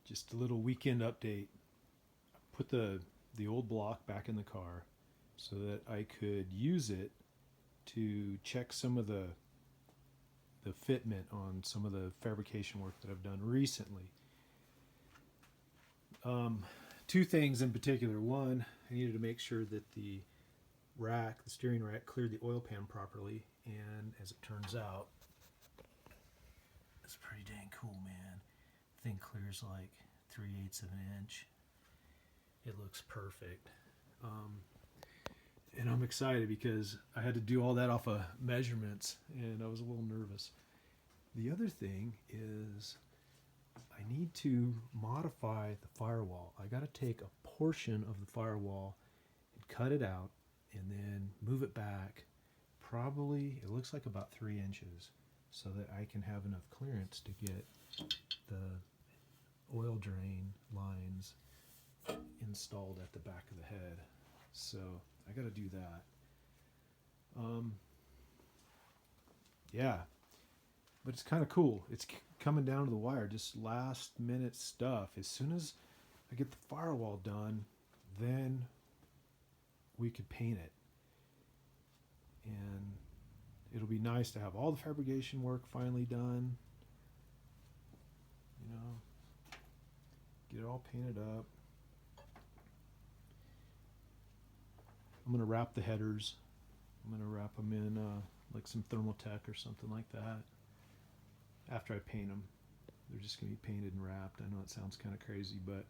Just a little weekend update. Put the old block back in the car so that I could use it to check some of the fitment on some of the fabrication work that I've done recently. Two things in particular. One, I needed to make sure that the steering rack, cleared the oil pan properly, and as it turns out, it's pretty dang cool, man. The thing clears like 3/8 of an inch. It looks perfect. And I'm excited because I had to do all that off of measurements, and I was a little nervous. The other thing is I need to modify the firewall. I got to take a portion of the firewall and cut it out and then move it back. Probably, it looks like about 3 inches, so that I can have enough clearance to get the oil drain lines installed at the back of the head. So I got to do that. Yeah, but it's kind of cool. It's coming down to the wire, just last minute stuff. As soon as I get the firewall done, then we could paint it. And it'll be nice to have all the fabrication work finally done. You know, get it all painted up. I'm going to wrap the headers. I'm going to wrap them in like some Thermaltech or something like that. After I paint them, they're just going to be painted and wrapped. I know it sounds kind of crazy, but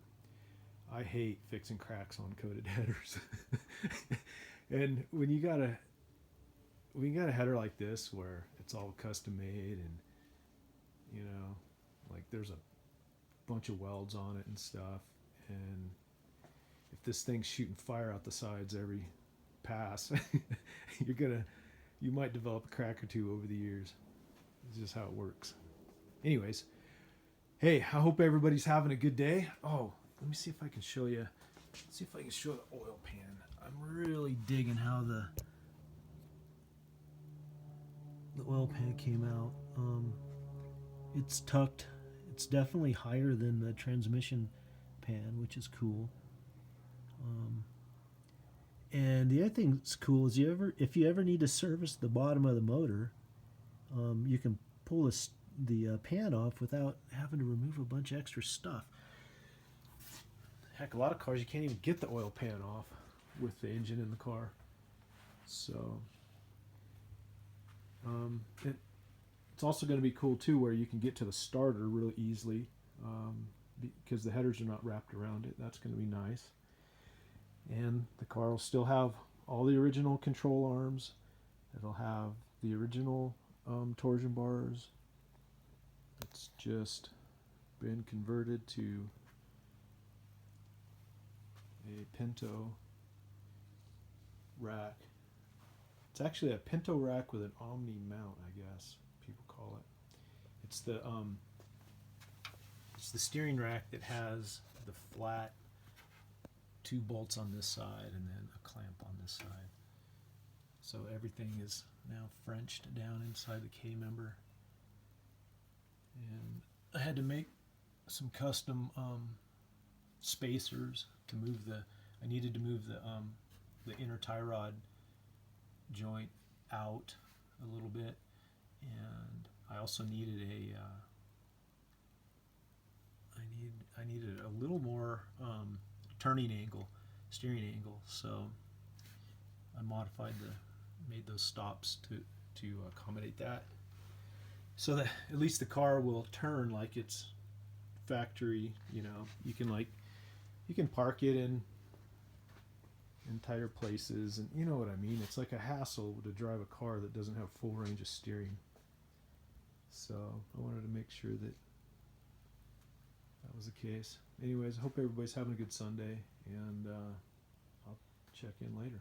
I hate fixing cracks on coated headers. And when you got a header like this where it's all custom made, and you know, like there's a bunch of welds on it and stuff, and if this thing's shooting fire out the sides every pass, you might develop a crack or two over the years. It's just how it works. Anyways, hey, I hope everybody's having a good day. Oh, let me see if I can show you. See if I can show the oil pan. I'm really digging how the oil pan came out. It's tucked. It's definitely higher than the transmission pan, which is cool. And the other thing that's cool is if you ever need to service the bottom of the motor, you can pull the pan off without having to remove a bunch of extra stuff. Heck, a lot of cars you can't even get the oil pan off with the engine in the car. So it's also going to be cool too, where you can get to the starter really easily because the headers are not wrapped around it. That's going to be nice. And the car will still have all the original control arms. It'll have the original torsion bars. It's just been converted to a Pinto rack. It's actually a Pinto rack with an Omni mount, I guess people call it. It's the steering rack that has the flat 2 bolts on this side and then a clamp on this side. So everything is now Frenched down inside the K-member. And I had to make some custom spacers to move I needed to move the inner tie rod joint out a little bit, and I also needed I needed a little more steering angle, so I made those stops to accommodate that, so that at least the car will turn like it's factory. You know, you can park it in tighter places, and you know what I mean. It's like a hassle to drive a car that doesn't have full range of steering. So I wanted to make sure that was the case. Anyways, I hope everybody's having a good Sunday, and I'll check in later.